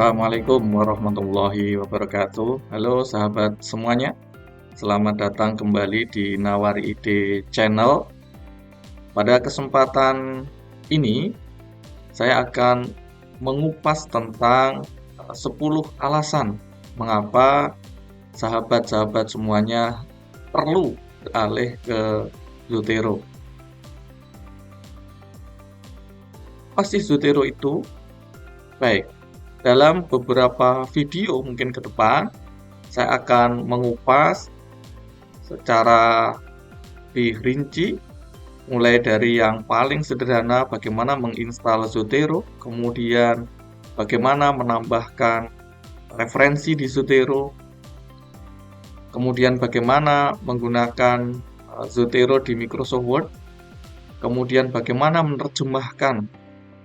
Assalamualaikum warahmatullahi wabarakatuh. Halo sahabat semuanya, selamat datang kembali di Nawari Ide Channel. Pada kesempatan ini, saya akan mengupas tentang 10 alasan mengapa sahabat-sahabat semuanya perlu beralih ke Zotero. Pasti Zotero itu baik. Dalam beberapa video mungkin ke depan, saya akan mengupas secara lebih rinci, mulai dari yang paling sederhana bagaimana menginstal Zotero, kemudian bagaimana menambahkan referensi di Zotero, kemudian bagaimana menggunakan Zotero di Microsoft Word, kemudian bagaimana menerjemahkan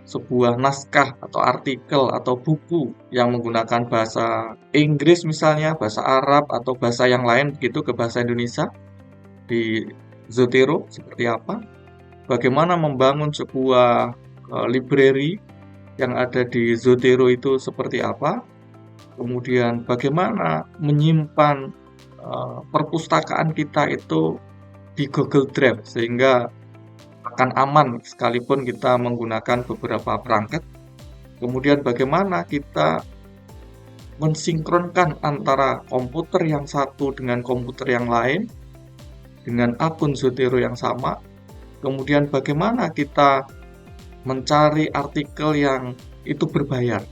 sebuah naskah atau artikel atau buku yang menggunakan bahasa Inggris misalnya, bahasa Arab atau bahasa yang lain begitu ke bahasa Indonesia di Zotero seperti apa, bagaimana membangun sebuah library yang ada di Zotero itu seperti apa, kemudian bagaimana menyimpan perpustakaan kita itu di Google Drive sehingga akan aman sekalipun kita menggunakan beberapa perangkat. Kemudian bagaimana kita mensinkronkan antara komputer yang satu dengan komputer yang lain dengan akun Zotero yang sama. Kemudian bagaimana kita mencari artikel yang itu berbayar.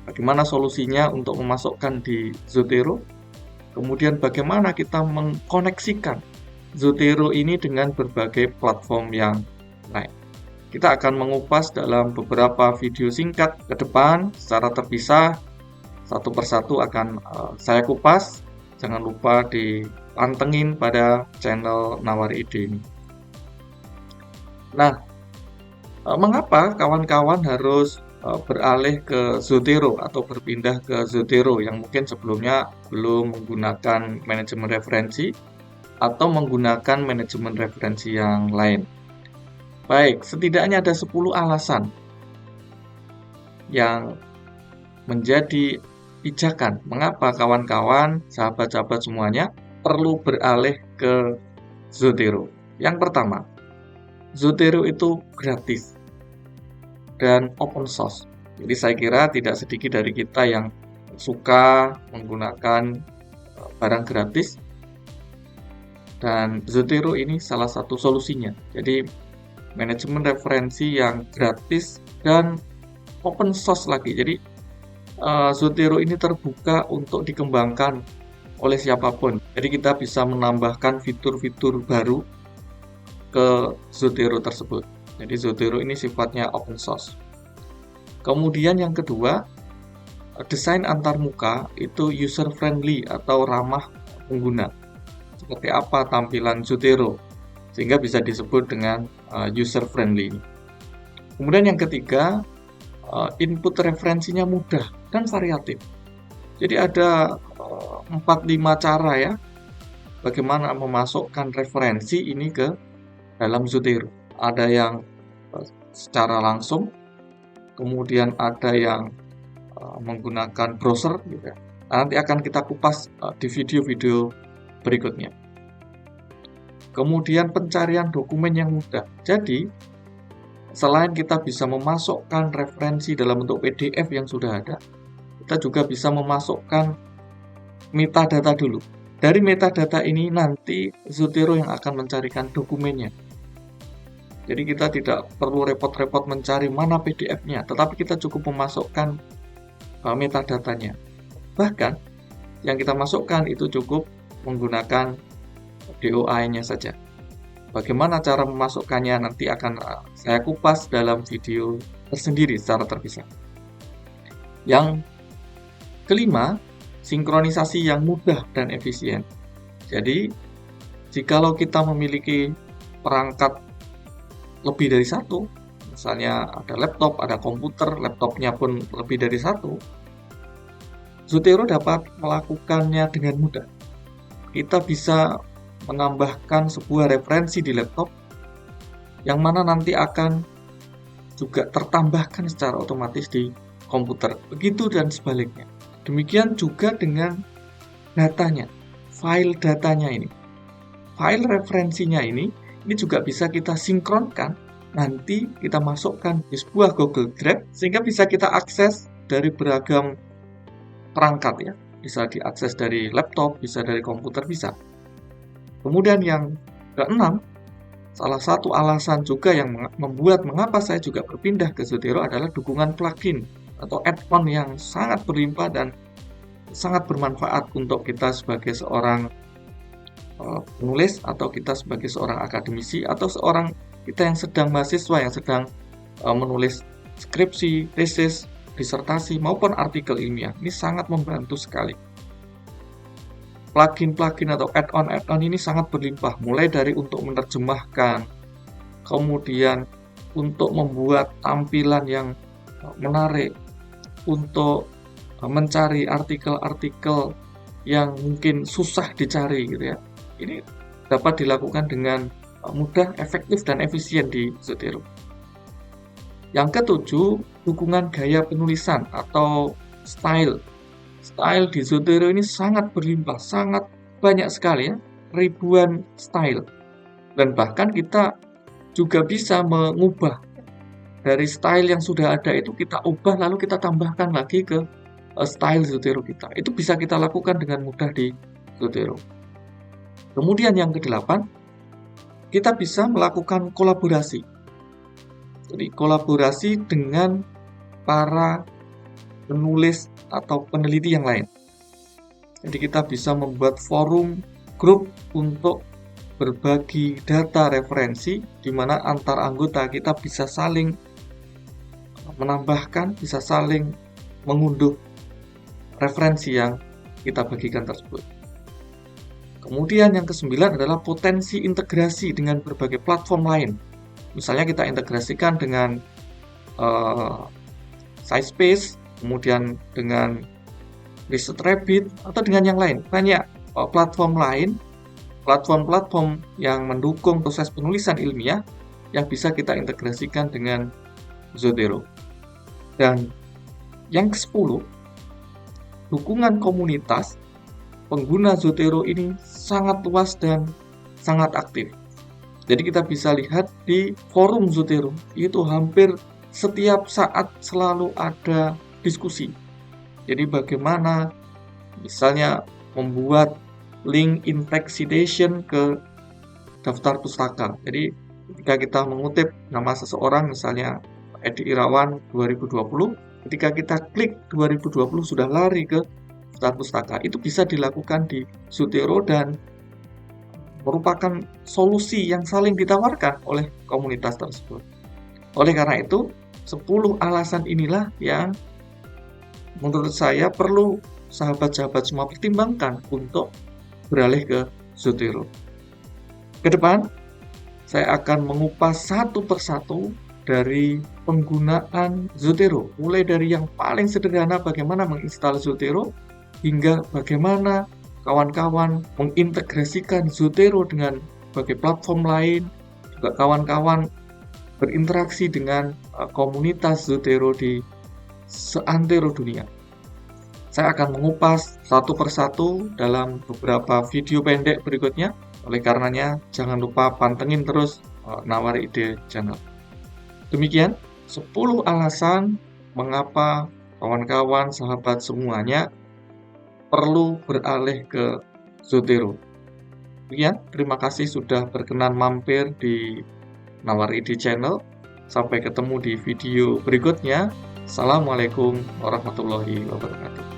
Bagaimana solusinya untuk memasukkan di Zotero. Kemudian bagaimana kita mengkoneksikan Zotero ini dengan berbagai platform yang lain. Kita akan mengupas dalam beberapa video singkat ke depan secara terpisah, satu persatu akan saya kupas. Jangan lupa dipantengin pada channel Nawari Ide ini. Nah, mengapa kawan-kawan harus beralih ke Zotero atau berpindah ke Zotero yang mungkin sebelumnya belum menggunakan manajemen referensi atau menggunakan manajemen referensi yang lain? Baik, setidaknya ada 10 alasan yang menjadi pijakan mengapa kawan-kawan, sahabat-sahabat semuanya perlu beralih ke Zotero. Yang pertama, Zotero itu gratis dan open source. Jadi saya kira tidak sedikit dari kita yang suka menggunakan barang gratis, dan Zotero ini salah satu solusinya. Jadi manajemen referensi yang gratis dan open source lagi. Jadi Zotero ini terbuka untuk dikembangkan oleh siapapun. Jadi kita bisa menambahkan fitur-fitur baru ke Zotero tersebut. Jadi Zotero ini sifatnya open source. Kemudian yang kedua, desain antarmuka itu user friendly atau ramah pengguna. Seperti apa tampilan Zotero sehingga bisa disebut dengan user friendly. Kemudian yang ketiga, input referensinya mudah dan variatif. Jadi ada 4-5 cara ya bagaimana memasukkan referensi ini ke dalam Zotero. Ada yang secara langsung, kemudian ada yang menggunakan browser gitu. Nanti akan kita kupas di video-video berikutnya. Kemudian pencarian dokumen yang mudah. Jadi, selain kita bisa memasukkan referensi dalam bentuk PDF yang sudah ada, kita juga bisa memasukkan metadata dulu. Dari metadata ini nanti Zotero yang akan mencarikan dokumennya. Jadi kita tidak perlu repot-repot mencari mana PDF-nya, tetapi kita cukup memasukkan metadatanya. Bahkan, yang kita masukkan itu cukup menggunakan DOI-nya saja. Bagaimana cara memasukkannya nanti akan saya kupas dalam video tersendiri secara terpisah. Yang kelima, sinkronisasi yang mudah dan efisien. Jadi, jikalau kita memiliki perangkat lebih dari satu, misalnya ada laptop, ada komputer, laptopnya pun lebih dari satu, Zotero dapat melakukannya dengan mudah. Kita bisa menambahkan sebuah referensi di laptop yang mana nanti akan juga tertambahkan secara otomatis di komputer. Begitu dan sebaliknya. Demikian juga dengan datanya, file datanya ini. File referensinya ini juga bisa kita sinkronkan. Nanti kita masukkan di sebuah Google Drive sehingga bisa kita akses dari beragam perangkat ya. Bisa diakses dari laptop, bisa dari komputer, bisa. Kemudian yang keenam, salah satu alasan juga yang membuat mengapa saya juga berpindah ke Zotero adalah dukungan plugin atau add-on yang sangat berlimpah dan sangat bermanfaat untuk kita sebagai seorang penulis atau kita sebagai seorang akademisi atau seorang kita yang sedang mahasiswa yang sedang menulis skripsi, tesis, disertasi maupun artikel ilmiah. Ini sangat membantu sekali. Plugin-plugin atau add-on ini sangat berlimpah, mulai dari untuk menerjemahkan, kemudian untuk membuat tampilan yang menarik, untuk mencari artikel-artikel yang mungkin susah dicari gitu ya. Ini dapat dilakukan dengan mudah, efektif, dan efisien di Zotero. Yang ketujuh, dukungan gaya penulisan atau style. Style di Zotero ini sangat berlimpah, sangat banyak sekali ya, ribuan style. Dan bahkan kita juga bisa mengubah dari style yang sudah ada itu kita ubah lalu kita tambahkan lagi ke style Zotero kita. Itu bisa kita lakukan dengan mudah di Zotero. Kemudian yang kedelapan, kita bisa melakukan kolaborasi. Jadi kolaborasi dengan para penulis atau peneliti yang lain. Jadi kita bisa membuat forum, grup untuk berbagi data referensi di mana antar anggota kita bisa saling menambahkan, bisa saling mengunduh referensi yang kita bagikan tersebut. Kemudian yang kesembilan adalah potensi integrasi dengan berbagai platform lain. Misalnya kita integrasikan dengan SciSpace, kemudian dengan ResearchRabbit, atau dengan yang lain. Banyak platform lain, platform-platform yang mendukung proses penulisan ilmiah yang bisa kita integrasikan dengan Zotero. Dan yang ke-10, dukungan komunitas pengguna Zotero ini sangat luas dan sangat aktif. Jadi kita bisa lihat di forum Zotero, itu hampir setiap saat selalu ada diskusi. Jadi bagaimana misalnya membuat link in-text citation ke daftar pustaka. Jadi ketika kita mengutip nama seseorang, misalnya Edi Irawan 2020, ketika kita klik 2020 sudah lari ke daftar pustaka. Itu bisa dilakukan di Zotero dan merupakan solusi yang saling ditawarkan oleh komunitas tersebut. Oleh karena itu, 10 alasan inilah yang menurut saya perlu sahabat-sahabat semua pertimbangkan untuk beralih ke Zotero. Ke depan, saya akan mengupas satu persatu dari penggunaan Zotero, mulai dari yang paling sederhana bagaimana menginstal Zotero, hingga bagaimana kawan-kawan mengintegrasikan Zotero dengan berbagai platform lain, juga kawan-kawan berinteraksi dengan komunitas Zotero di seantero dunia. Saya akan mengupas satu persatu dalam beberapa video pendek berikutnya. Oleh karenanya, jangan lupa pantengin terus Nawari Ide Channel. Demikian 10 alasan mengapa kawan-kawan, sahabat semuanya perlu beralih ke Zotero. Demikian, terima kasih sudah berkenan mampir di Nawari Ide Channel. Sampai ketemu di video berikutnya. Assalamualaikum warahmatullahi wabarakatuh.